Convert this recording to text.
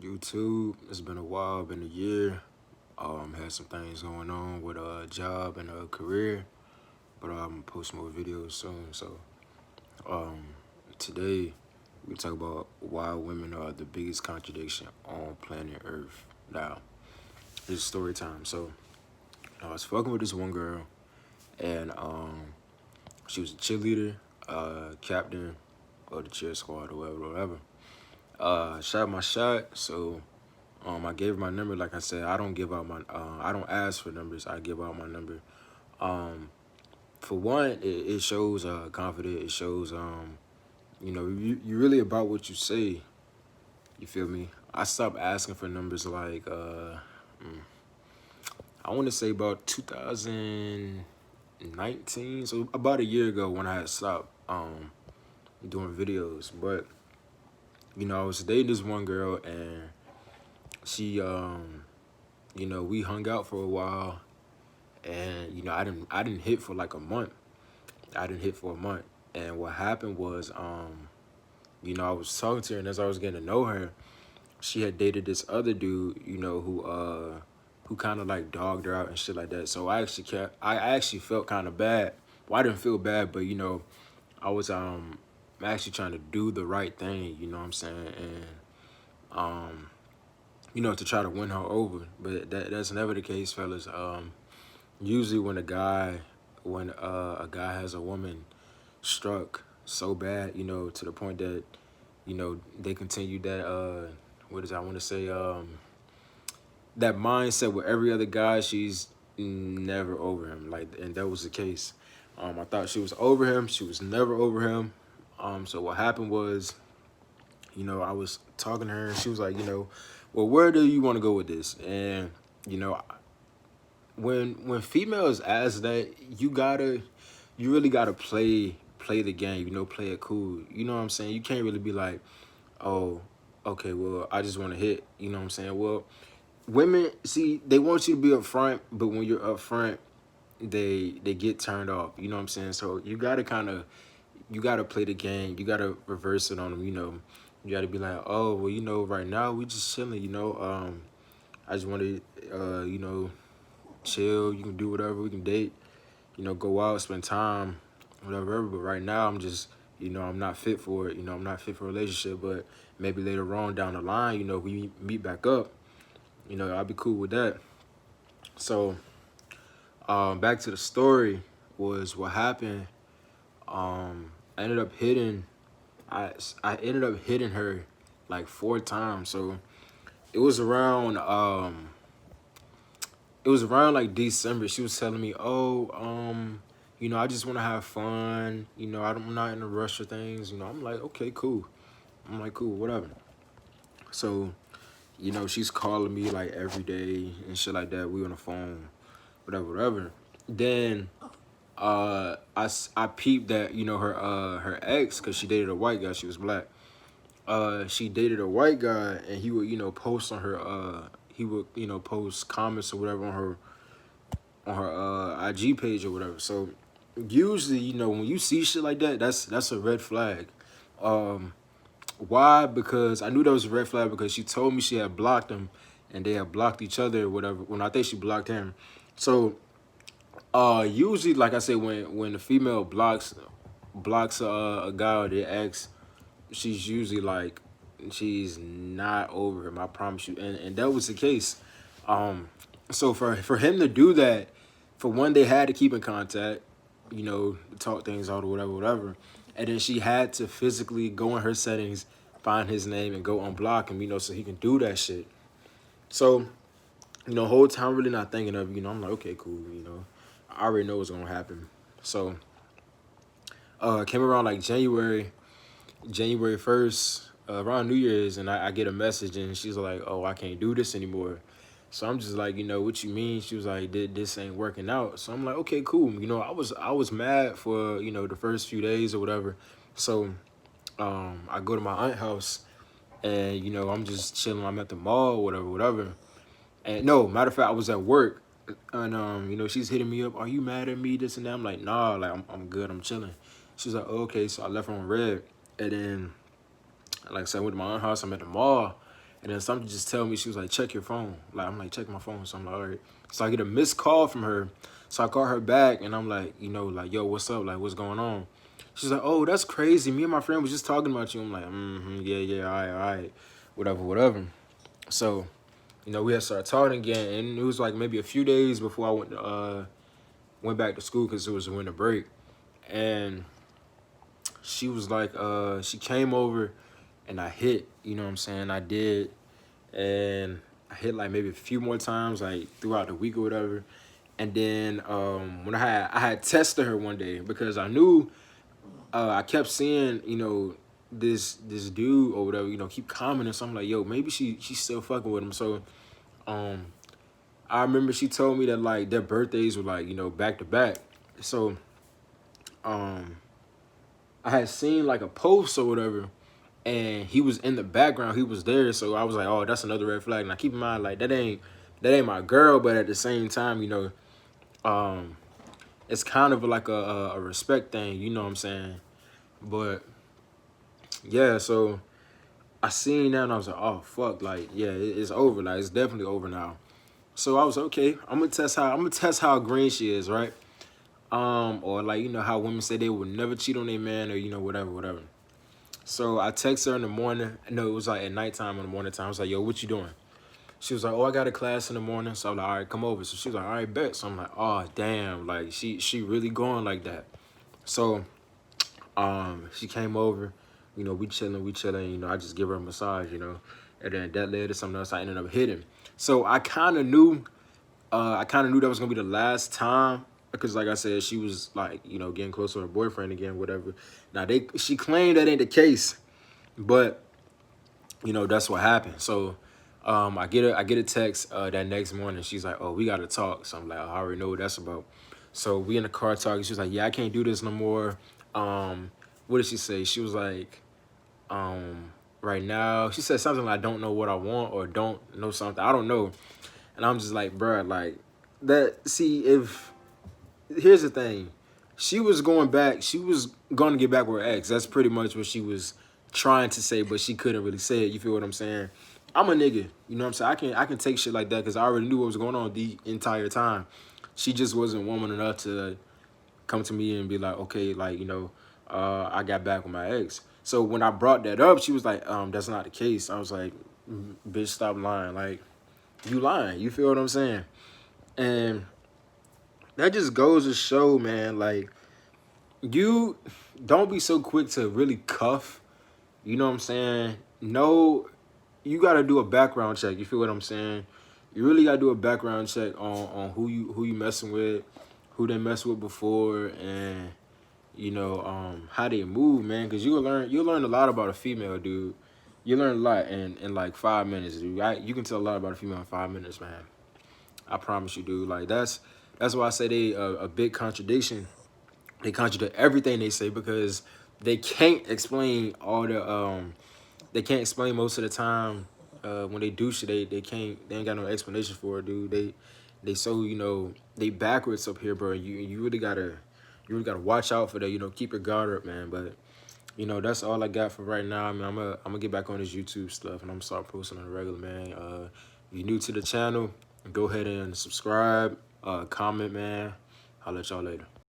YouTube. It's been a while, been a year. Had some things going on with a job and a career, but I'm gonna post more videos soon. So, um, today we talk about why women are the biggest contradiction on planet Earth. Now, it's story time. So, I was fucking with this one girl, and she was a cheerleader, captain of the cheer squad or whatever. Shot my shot, so I gave her my number. Like I said, I don't give out my, I don't ask for numbers. I give out my number. Um, for one, it shows confident. It shows, you really about what you say. You feel me? I stopped asking for numbers like, I want to say about 2019. So about a year ago when I had stopped doing videos. But, I was dating this one girl and she, we hung out for a while. And I didn't hit for like a month. I didn't hit for a month. And what happened was, I was talking to her, and as I was getting to know her, she had dated this other dude, who kind of like dogged her out and shit like that. So I actually felt kind of bad. Well, I didn't feel bad, but I was actually trying to do the right thing. You know what I'm saying? And to try to win her over. But that's never the case, fellas. Usually when a guy has a woman struck so bad, to the point that, they continue that what is it, I want to say, that mindset with every other guy, she's never over him. Like, and that was the case. I thought she was over him. She was never over him. So what happened was, I was talking to her and she was like, well, where do you want to go with this? And, you know, when females ask that, you really gotta play the game, play it cool. You know what I'm saying? You can't really be like, oh, okay, well, I just want to hit. You know what I'm saying? Well, women, see, they want you to be upfront, but when you're upfront, they get turned off. You know what I'm saying? So you gotta play the game. You gotta reverse it on them. You gotta be like, oh, well, right now we just chilling. I just want to, chill. You can do whatever. We can date. Go out, spend time, whatever. But right now, I'm just, I'm not fit for it. I'm not fit for a relationship. But maybe later on down the line, we meet back up. I'll be cool with that. So, back to the story was what happened. I ended up hitting. I ended up hitting her like 4 times. So it was around. It was around like December. She was telling me, "Oh, I just want to have fun. I'm not in a rush for things. I'm like, okay, cool. I'm like, cool, whatever. So, she's calling me like every day and shit like that. We on the phone, whatever. Then, I peeped that her ex, cause she dated a white guy. She was black. She dated a white guy, and he would post on her. He would post comments or whatever on her IG page or whatever. So usually, when you see shit like that, that's a red flag. Um, why? Because I knew that was a red flag because she told me she had blocked him and they had blocked each other or whatever. When I think she blocked him. So usually, like I said, when the female blocks a guy or their ex, she's usually like she's not over him. I promise you, and that was the case. So for him to do that, for one, they had to keep in contact, talk things out or whatever. And then she had to physically go in her settings, find his name, and go unblock him, so he can do that shit. So, whole time really not thinking of, I'm like, okay, cool, I already know what's gonna happen. So, came around like January 1st, around New Year's, and I get a message, and she's like, oh, I can't do this anymore. So I'm just like, what you mean? She was like, this ain't working out. So I'm like, okay, cool. I was mad for, the first few days or whatever. So I go to my aunt's house and, I'm just chilling. I'm at the mall, whatever. And no, matter of fact, I was at work and, she's hitting me up. Are you mad at me? This and that. I'm like, nah, like, I'm good. I'm chilling. She's like, oh, okay. So I left her on red. And then, like I said, I went to my aunt's house. I'm at the mall. And then something just tell me, she was like, check your phone. Like, I'm like, check my phone. So I'm like, all right. So I get a missed call from her. So I call her back and I'm like, you know, like, yo, what's up? Like, what's going on? She's like, oh, that's crazy. Me and my friend was just talking about you. I'm like, yeah, all right, whatever. So, you know, we had started talking again, and it was like maybe a few days before I went back to school because it was a winter break. And she was like, she came over and I hit, you know what I'm saying? I did. And I hit like maybe a few more times, like throughout the week or whatever. And then when I had tested her one day because I knew I kept seeing, you know, this dude or whatever, you know, keep commenting. So I'm like, yo, maybe she's still fucking with him. So I remember she told me that like their birthdays were like, you know, back to back. So I had seen like a post or whatever, and he was in the background. He was there, so I was like, oh, that's another red flag. Now keep in mind, like that ain't my girl, but at the same time, you know, it's kind of like a respect thing. You know what I'm saying? But yeah, so I seen that and I was like, oh fuck, like yeah, it's over. Like it's definitely over now. So I was okay. I'm gonna test how green she is, right? Or like, you know how women say they would never cheat on their man, or you know whatever. So I text her in the morning. No, it was like at nighttime in the morning time. I was like, yo, what you doing? She was like, oh, I got a class in the morning. So I'm like, all right, come over. So she was like, all right, bet. So I'm like, oh damn, like she really going like that. So she came over, you know, we chilling, you know, I just give her a massage, you know, and then that led to something else. I ended up hitting. So I kind of knew that was gonna be the last time because, like I said, she was like, you know, getting close to her boyfriend again, whatever. Now she claimed that ain't the case, but you know that's what happened. So I get a text that next morning. She's like, oh, we gotta talk. So I'm like, I already know what that's about. So we in the car talking. She was like, yeah, I can't do this no more. What did she say? She was like, right now, she said something like, I don't know what I want or don't know something. I don't know. And I'm just like, bruh, like that. See, here's the thing. She was going to get back with her ex. That's pretty much what she was trying to say, but she couldn't really say it. You feel what I'm saying? I'm a nigga. You know what I'm saying? I can take shit like that because I already knew what was going on the entire time. She just wasn't woman enough to come to me and be like, okay, like, you know, I got back with my ex. So when I brought that up, she was like, that's not the case. I was like, bitch, stop lying. Like, you lying. You feel what I'm saying? And that just goes to show, man, like, you don't be so quick to really cuff. You know what I'm saying? No, you got to do a background check. You feel what I'm saying? You really got to do a background check on who you messing with, who they messed with before, and you know how they move, man. Because you'll learn a lot about a female, dude. You learn a lot in like 5 minutes, dude. You can tell a lot about a female in 5 minutes, man. I promise you, dude. Like that's why I say they a big contradiction. They contradict everything they say because they can't explain all the they can't explain most of the time when they do shit. They ain't got no explanation for it, dude. They so, you know, they backwards up here, bro. You really gotta watch out for that. You know, keep your guard up, man. But you know, that's all I got for right now. I mean, I'm gonna get back on this YouTube stuff and I'm gonna start posting on the regular, man. If you're new to the channel, go ahead and subscribe, comment, man. I'll let y'all later.